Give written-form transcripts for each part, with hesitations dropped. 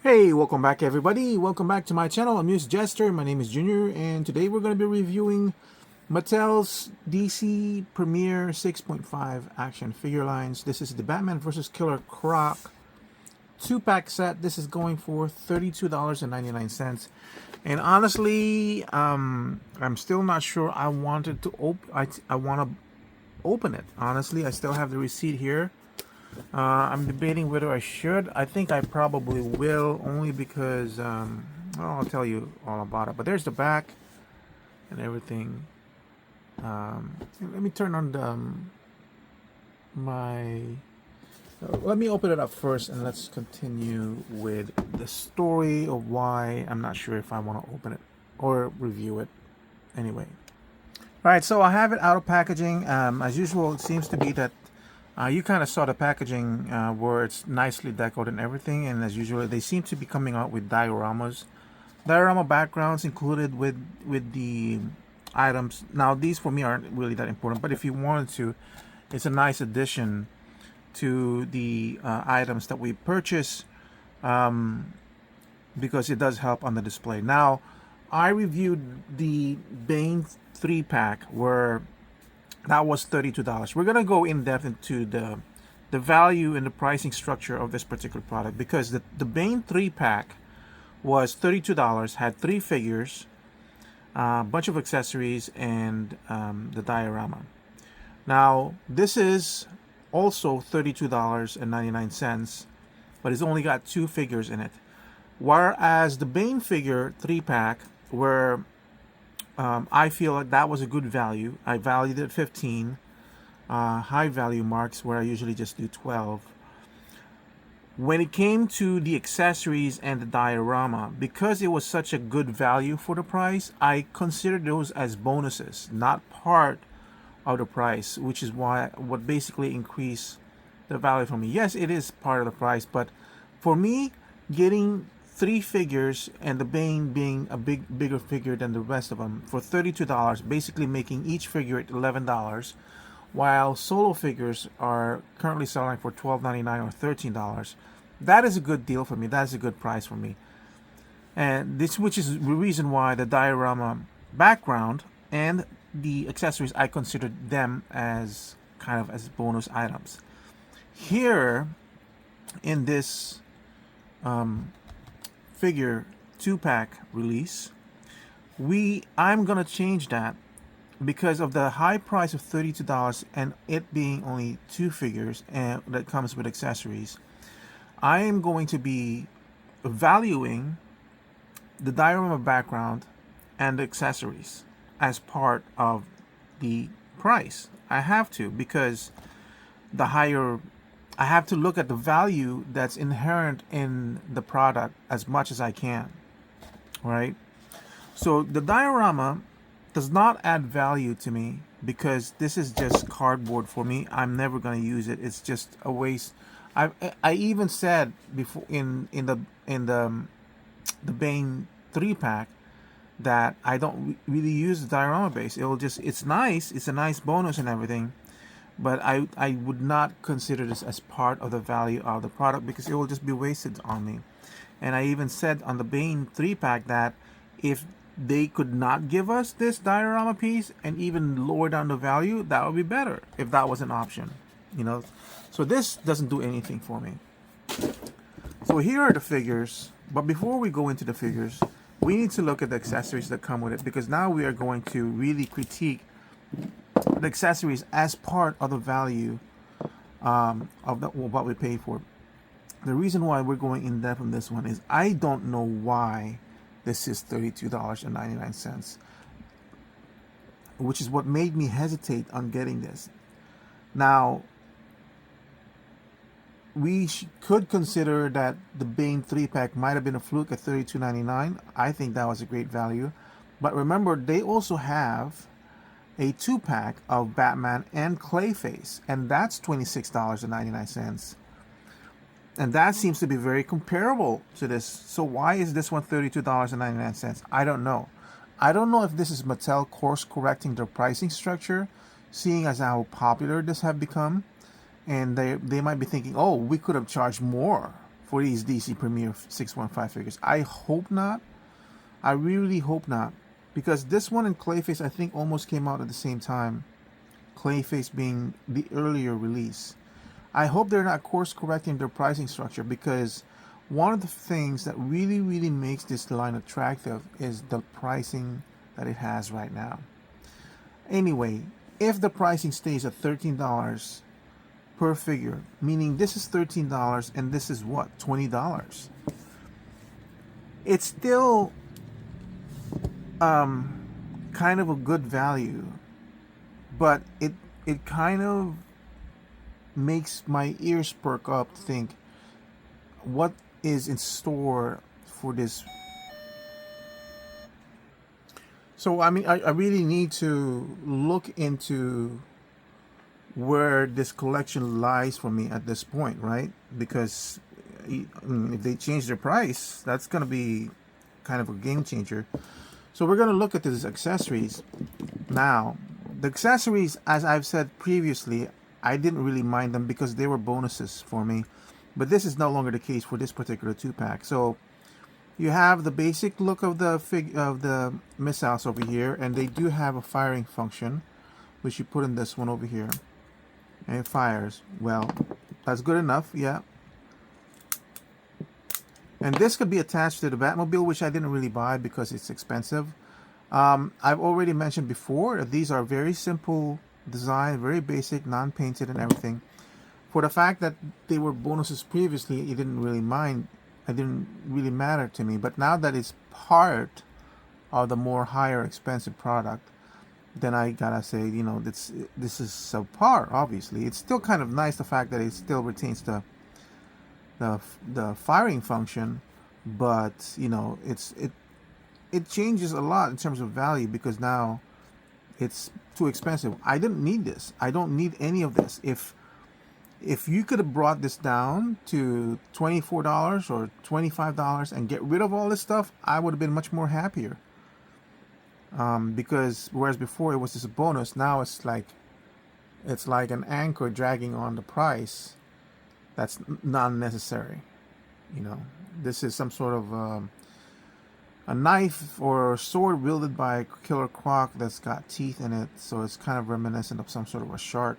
Hey, welcome back everybody. Welcome back to my channel, AmusedJester. My name is Junior, and today we're going to be reviewing Mattel's DC Premier 6.5 action figure lines. This is the Batman vs. Killer Croc 2-pack set. This is going for $32.99. And honestly, I'm still not sure I wanted to I want to open it. Honestly, I still have the receipt here. I'm debating whether I should. I think I probably will, only because well, I'll tell you all about it. But there's the back and everything. Let me turn on the my. Let me open it up first, and let's continue with the story of why I'm not sure if I want to open it or review it. Anyway, all right. So I have it out of packaging. As usual, it seems to be that. You kind of saw the packaging where it's nicely decorated and everything, and as usual, they seem to be coming out with dioramas. Diorama backgrounds included with the items. Now, these for me aren't really that important, but if you wanted to, it's a nice addition to the items that we purchase because it does help on the display. Now, I reviewed the Bane 3-pack where that was $32. We're gonna go in depth into the value and the pricing structure of this particular product, because the Bane 3-pack was $32, had 3 figures, a bunch of accessories, and the diorama. Now this is also $32.99, but it's only got 2 figures in it, whereas the Bane figure 3-pack, where I feel like that was a good value. I valued it at 15. High value marks where I usually just do 12. When it came to the accessories and the diorama, because it was such a good value for the price, I considered those as bonuses, not part of the price, which is what basically increased the value for me. Yes, it is part of the price, but for me, getting 3 figures and the Bane being a bigger figure than the rest of them for $32, basically making each figure at $11, while solo figures are currently selling for $12.99 or $13. That is a good deal for me. That is a good price for me. And this, which is the reason why the diorama background and the accessories, I considered them as kind of as bonus items. Here in this figure 2-pack release, I'm gonna change that because of the high price of $32 and it being only 2 figures and that comes with accessories. I am going to be valuing the diorama background and the accessories as part of the price. I have to, because the higher I have to look at the value that's inherent in the product as much as I can, right? So the diorama does not add value to me because this is just cardboard for me. I'm never going to use it. It's just a waste. I even said before in the Bane 3-pack that I don't really use the diorama base. It's nice. It's a nice bonus and everything. But I would not consider this as part of the value of the product because it will just be wasted on me. And I even said on the Bane 3-pack that if they could not give us this diorama piece and even lower down the value, that would be better if that was an option, you know. So this doesn't do anything for me. So here are the figures. But before we go into the figures, we need to look at the accessories that come with it, because now we are going to really critique the accessories as part of the value of what we pay for. The reason why we're going in depth on this one is I don't know why this is $32.99, which is what made me hesitate on getting this. Now, we could consider that the Bane 3-pack might have been a fluke at $32.99. I think that was a great value. But remember, they also have a 2-pack of Batman and Clayface, and that's $26.99. And that seems to be very comparable to this. So why is this one $32.99? I don't know. I don't know if this is Mattel course correcting their pricing structure, seeing as how popular this have become. And they might be thinking, oh, we could have charged more for these DC Premier 615 figures. I hope not. I really hope not, because this one and Clayface I think almost came out at the same time. Clayface being the earlier release. I hope they're not course correcting their pricing structure, because one of the things that really makes this line attractive is the pricing that it has right now. Anyway, if the pricing stays at $13 per figure, meaning this is $13 and this is what, $20, it's still kind of a good value, but it kind of makes my ears perk up to think what is in store for this. So I mean, I really need to look into where this collection lies for me at this point, right? Because I mean, if they change their price, that's going to be kind of a game changer. So we're going to look at these accessories now. The accessories, as I've said previously, I didn't really mind them because they were bonuses for me. But this is no longer the case for this particular 2-pack. So you have the basic look of the missiles over here, and they do have a firing function, which you put in this one over here, and it fires. Well, that's good enough, yeah. And this could be attached to the Batmobile, which I didn't really buy because it's expensive. I've already mentioned before that these are very simple design, very basic, non-painted and everything. For the fact that they were bonuses previously, it didn't really mind. It didn't really matter to me. But now that it's part of the more higher expensive product, then I gotta say, you know, this is subpar. Obviously, it's still kind of nice, the fact that it still retains the firing function, but you know, it changes a lot in terms of value, because now it's too expensive. I didn't need this. I don't need any of this. If you could have brought this down to $24 or $25 and get rid of all this stuff, I would have been much more happier. Because whereas before it was just a bonus, now it's like an anchor dragging on the price. That's not necessary. You know, this is some sort of a knife or sword wielded by Killer Croc that's got teeth in it, so it's kind of reminiscent of some sort of a shark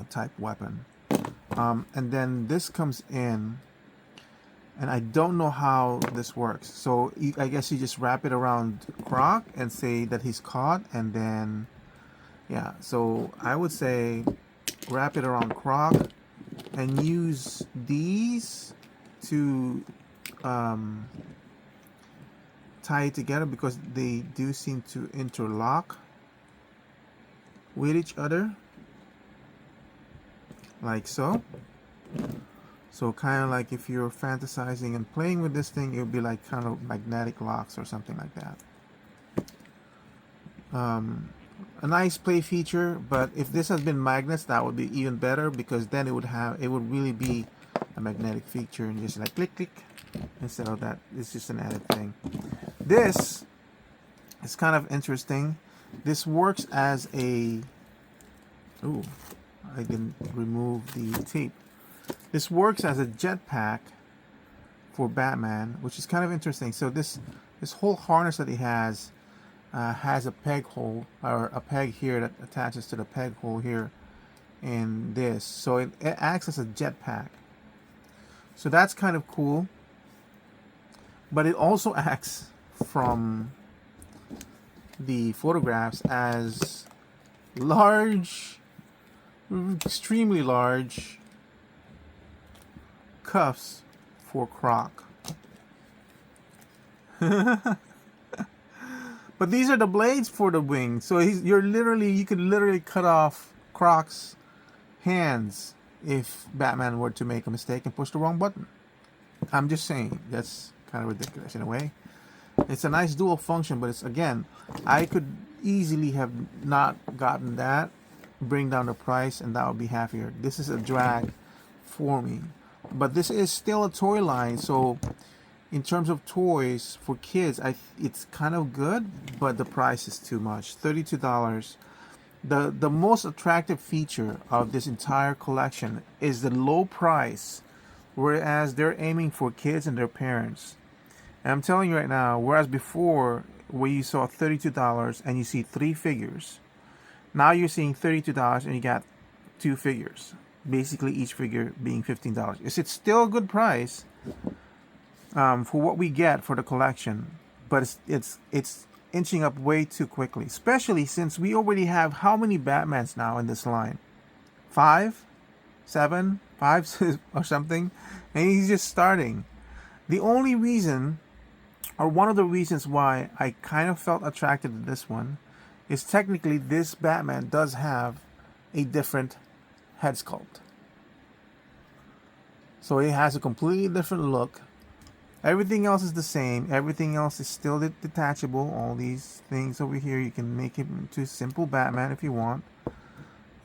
type weapon. And then this comes in, and I don't know how this works. So I guess you just wrap it around Croc and say that he's caught, and then yeah. So I would say wrap it around Croc and use these to tie it together, because they do seem to interlock with each other, like so. So kind of like if you're fantasizing and playing with this thing, it would be like kind of magnetic locks or something like that. A nice play feature, but if this has been magnets, that would be even better, because then it would really be a magnetic feature, and just like click click, instead of that. It's just an added thing. This is kind of interesting. This works as a I didn't remove the tape. This works as a jetpack for Batman, which is kind of interesting. So this whole harness that he has a peg hole, or a peg here that attaches to the peg hole here in this. So it acts as a jetpack. So that's kind of cool. But it also acts from the photographs as large, extremely large cuffs for Croc. But these are the blades for the wing. So you could literally cut off Croc's hands if Batman were to make a mistake and push the wrong button. I'm just saying, that's kind of ridiculous in a way. It's a nice dual function, but it's, again, I could easily have not gotten that, bring down the price, and that would be happier. This is a drag for me. But this is still a toy line, so in terms of toys for kids, it's kind of good, but the price is too much. $32. The most attractive feature of this entire collection is the low price whereas they're aiming for kids and their parents. And I'm telling you right now, whereas before where you saw $32 and you see 3 figures, now you're seeing $32 and you got 2 figures. Basically each figure being $15. It's still a good price for what we get for the collection, but it's inching up way too quickly, especially since we already have how many Batmans now in this line? 5? 7? 5 or something? And he's just starting. The only reason, or one of the reasons why I kind of felt attracted to this one, is technically this Batman does have a different head sculpt. So it has a completely different look. Everything else is the same. Everything else is still detachable. All these things over here, you can make it into simple Batman if you want.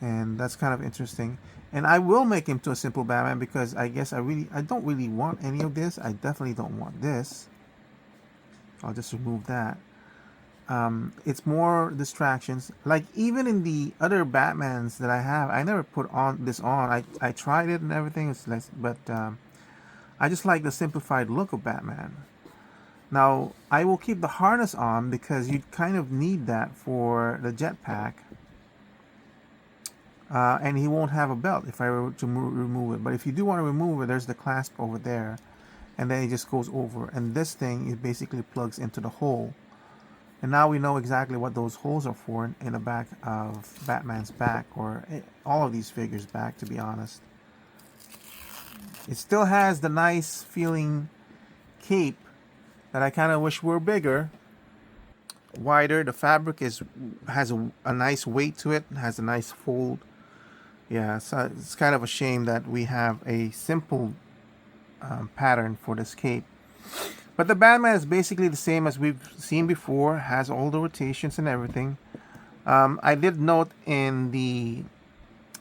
And that's kind of interesting. And I will make him to a simple Batman because I guess I don't really want any of this. I definitely don't want this. I'll just remove that. It's more distractions. Like even in the other Batmans that I have, I never put this on. I tried it and everything. It's less, but I just like the simplified look of Batman. Now I will keep the harness on because you kind of need that for the jetpack. And he won't have a belt if I were to remove it. But if you do want to remove it, there's the clasp over there, and then it just goes over. And this thing, it basically plugs into the hole. And now we know exactly what those holes are for in the back of Batman's back, or all of these figures' back, to be honest. It still has the nice feeling cape that I kind of wish were bigger, wider. The fabric has a nice weight to it, has a nice fold. Yeah, so it's kind of a shame that we have a simple pattern for this cape. But the Batman is basically the same as we've seen before, has all the rotations and everything. I did note in the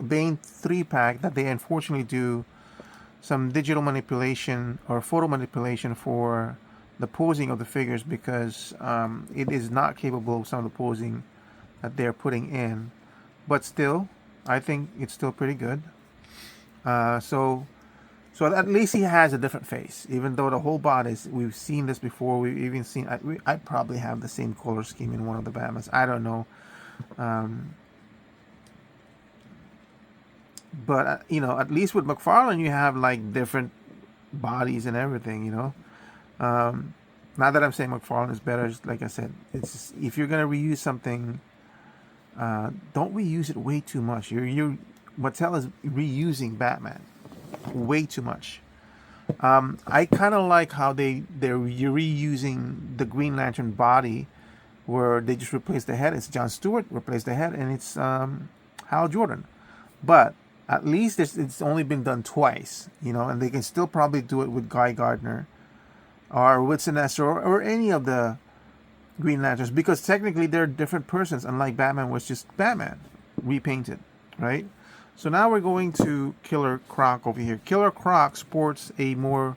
Bane 3-pack that they unfortunately do some digital manipulation or photo manipulation for the posing of the figures because it is not capable of some of the posing that they're putting in. But still, I think it's still pretty good. So at least he has a different face, even though the whole body we've seen this before. We've even seen. I probably have the same color scheme in one of the Batmans. I don't know. But you know, at least with McFarlane, you have like different bodies and everything. You know. Not that I'm saying McFarlane is better. Just like I said, it's just, if you're gonna reuse something, don't reuse it way too much. Mattel is reusing Batman way too much. I kind of like how they're reusing the Green Lantern body, where they just replaced the head. It's John Stewart replaced the head, and it's Hal Jordan. But at least it's only been done twice, you know, and they can still probably do it with Guy Gardner or with Sinestro or any of the Green Lanterns, because technically they're different persons, unlike Batman was just Batman repainted, right? So now we're going to Killer Croc over here. Killer Croc sports a more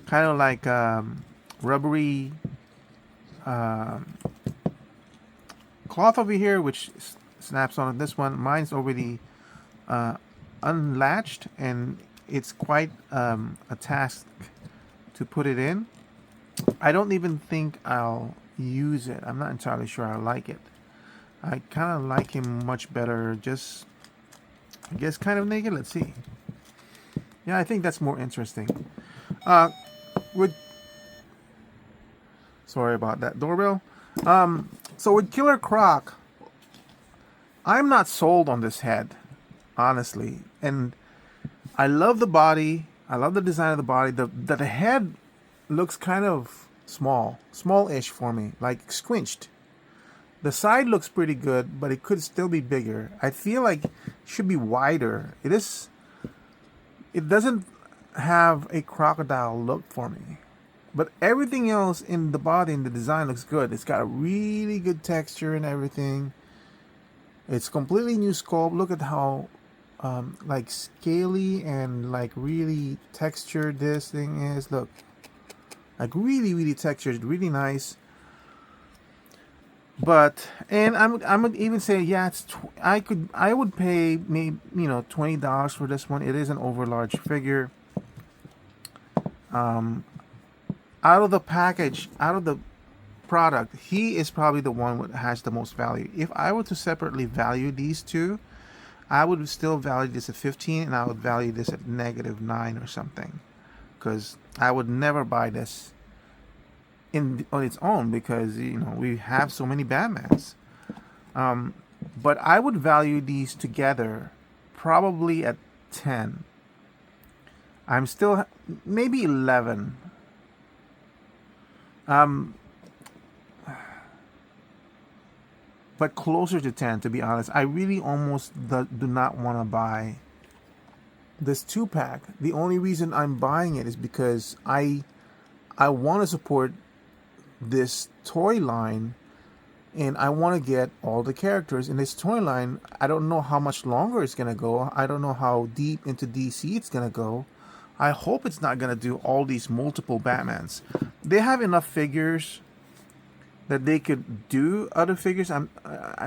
kind of like rubbery cloth over here, which snaps on this one. Mine's already unlatched, and it's quite a task to put it in. I don't even think I'll use it. I'm not entirely sure I like it. I kind of like him much better just, I guess, kind of naked. Let's see. Yeah, I think that's more interesting. Sorry about that doorbell. So with Killer Croc, I'm not sold on this head, honestly. And I love the body. I love the design of the body. The head looks kind of small-ish for me, like squinched. The side looks pretty good, but it could still be bigger. I feel like it should be wider. It doesn't have a crocodile look for me. But everything else in the body and the design looks good. It's got a really good texture and everything. It's completely new sculpt. Look at how like scaly and like really textured this thing is. Look, like really textured, really nice. But I would even say, yeah, I would pay maybe $20 for this one. It is an overlarge figure. Out of the package, out of the product, he is probably the one that has the most value. If I were to separately value these two, I would still value this at 15 and I would value this at -9 or something, because I would never buy this on its own, because we have so many Batmans. But I would value these together probably at 10. I'm still maybe 11. But closer to 10, to be honest. I really almost do not want to buy this 2-pack. The only reason I'm buying it is because I want to support this toy line, and I want to get all the characters in this toy line. I don't know how much longer it's going to go. I don't know how deep into DC it's going to go. I hope it's not going to do all these multiple Batmans. They have enough figures that they could do other figures. I'm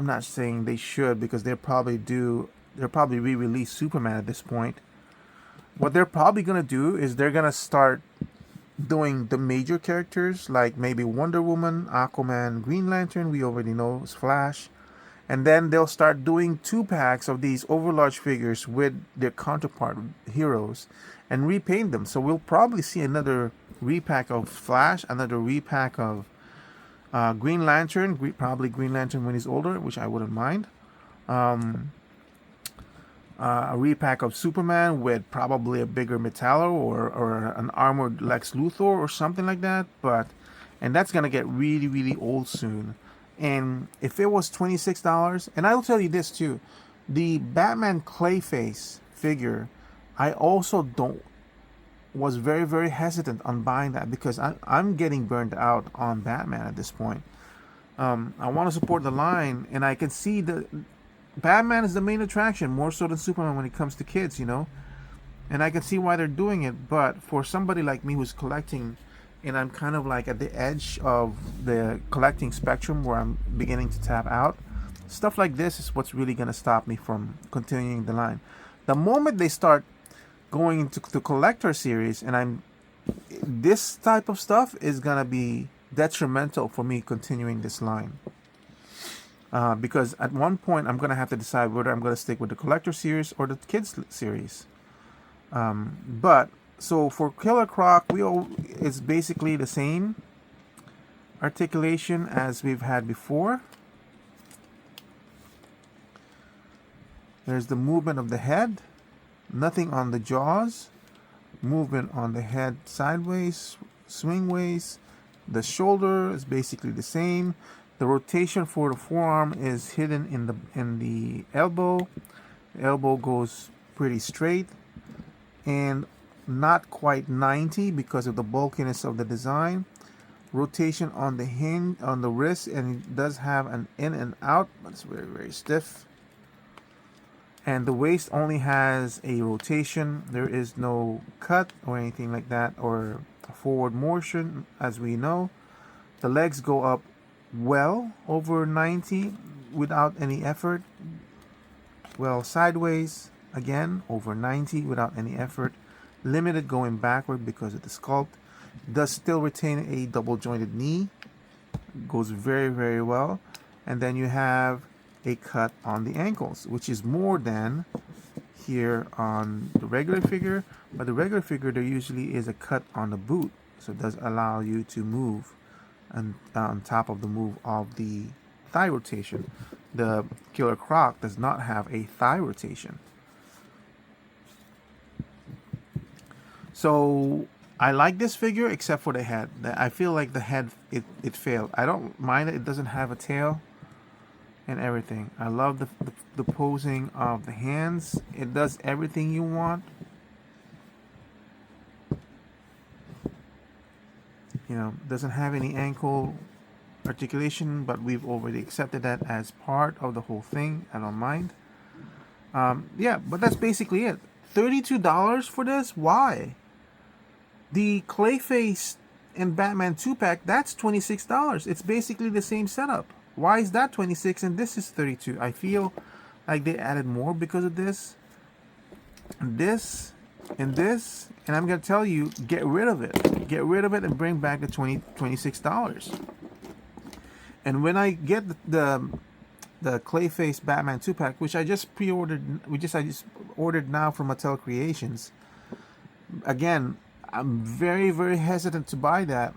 not saying they should, because they'll probably re-release Superman at this point. What they're probably going to do is they're going to start doing the major characters, like maybe Wonder Woman, Aquaman, Green Lantern, we already know is Flash, and then they'll start doing 2-packs of these overlarge figures with their counterpart heroes and repaint them. So we'll probably see another repack of Flash, another repack of Green Lantern, probably Green Lantern when he's older, which I wouldn't mind. A repack of Superman with probably a bigger Metallo or an armored Lex Luthor or something like that. And that's gonna get really, really old soon. And if it was $26, and I'll tell you this too, the Batman Clayface figure, I also was very, very hesitant on buying that, because I'm getting burned out on Batman at this point. I want to support the line, and I can see the Batman is the main attraction, more so than Superman when it comes to kids, and I can see why they're doing it. But for somebody like me who's collecting, and I'm kind of like at the edge of the collecting spectrum where I'm beginning to tap out, stuff like this is what's really going to stop me from continuing the line. The moment they start going into the collector series, and this type of stuff is gonna be detrimental for me continuing this line, because at one point I'm gonna have to decide whether I'm gonna stick with the collector series or the kids series. But so for Killer Croc, it's basically the same articulation as we've had before. There's the movement of the head. Nothing on the jaws, movement on the head sideways, swingways. The shoulder is basically the same. The rotation for the forearm is hidden in the elbow. The elbow goes pretty straight and not quite 90 because of the bulkiness of the design. Rotation on the hinge, on the wrist, and it does have an in and out, but it's very, very stiff. And the waist only has a rotation. There is no cut or anything like that, or forward motion, as we know. The legs go up well over 90 without any effort. Well, sideways, again, over 90 without any effort. Limited going backward because of the sculpt. Does still retain a double jointed knee. Goes very, very well. And then you have a cut on the ankles, which is more than here on the regular figure. But the regular figure, there usually is a cut on the boot, so it does allow you to move and on top of the move of the thigh rotation. The Killer Croc does not have a thigh rotation. So I like this figure except for the head. I feel like the head, it failed. I don't mind it doesn't have a tail and everything. I love the posing of the hands. It does everything you want. Doesn't have any ankle articulation, but we've already accepted that as part of the whole thing. I don't mind. Yeah, but that's basically it. $32 for this? Why? The Clayface and Batman 2-pack, that's $26. It's basically the same setup. Why is that 26 and this is 32? I feel like they added more because of this. This And this, and I'm going to tell you, get rid of it. Get rid of it and bring back the $26. And when I get the Clayface Batman 2-pack, which I just pre-ordered, I just ordered now from Mattel Creations. Again, I'm very, very hesitant to buy that,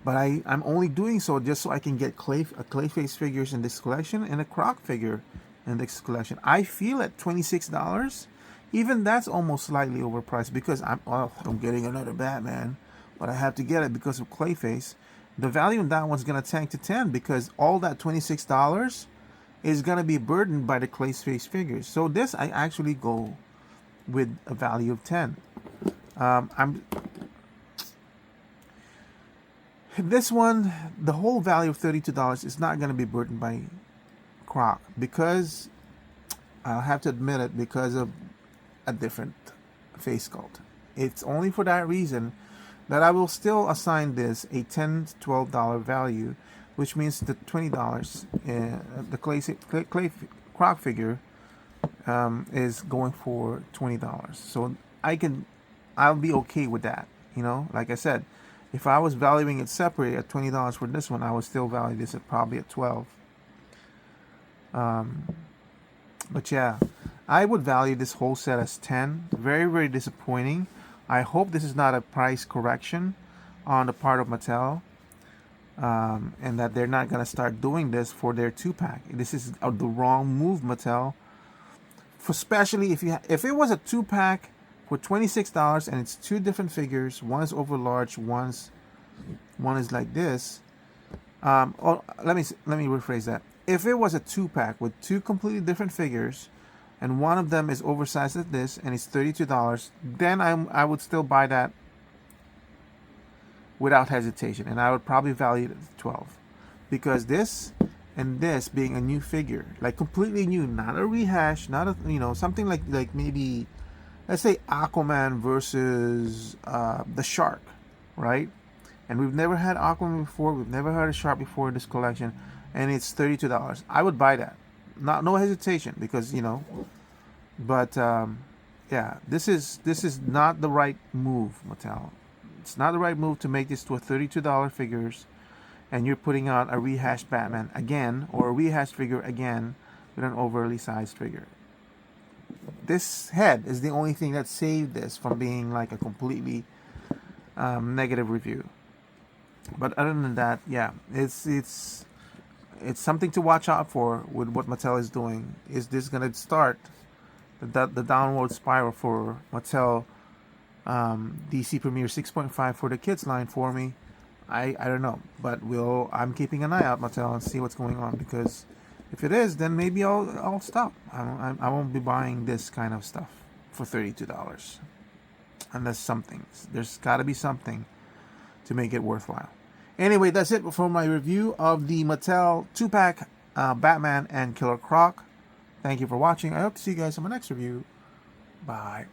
but I'm only doing so just so I can get Clayface figures in this collection and a Croc figure in this collection. I feel at $26, even that's almost slightly overpriced because I'm getting another Batman, but I have to get it because of Clayface. The value in that one's gonna tank to 10 because all that $26 is gonna be burdened by the Clayface figures. So this I actually go with a value of 10. This one, the whole value of $32 is not gonna be burdened by Croc because I'll have to admit it, because of a different face sculpt. It's only for that reason that I will still assign this a $10 to $12 value, which means the $20, the Croc figure is going for $20. So I'll be okay with that. You know, like I said, if I was valuing it separate at $20 for this one, I would still value this at probably at $12. But yeah, I would value this whole set as 10. Very, very disappointing. I hope this is not a price correction on the part of Mattel, and that they're not going to start doing this for their 2-pack. This is the wrong move, Mattel. Especially if it was a 2-pack for $26 and it's two different figures, one is over large, one is like this. Let me rephrase that. If it was a 2-pack with two completely different figures, and one of them is oversized as this, and it's $32, then I would still buy that without hesitation, and I would probably value it at 12, because this and this being a new figure, like completely new, not a rehash, not a something like maybe, let's say Aquaman versus the Shark, right? And we've never had Aquaman before, we've never had a Shark before in this collection, and it's $32. I would buy that. No hesitation, because but yeah, this is not the right move, Mattel. It's not the right move to make this to a $32 figures, and you're putting out a rehashed Batman again, or a rehashed figure again with an overly sized figure. This head is the only thing that saved this from being like a completely negative review. But other than that, yeah, it's something to watch out for with what Mattel is doing. Is this going to start the downward spiral for Mattel DC Premier 6.5 for the kids line for me? I don't know, but I'm keeping an eye out, Mattel, and see what's going on, because if it is, then maybe I'll stop. I won't be buying this kind of stuff for $32 unless there's got to be something to make it worthwhile. Anyway, that's it for my review of the Mattel 2-pack Batman and Killer Croc. Thank you for watching. I hope to see you guys in my next review. Bye.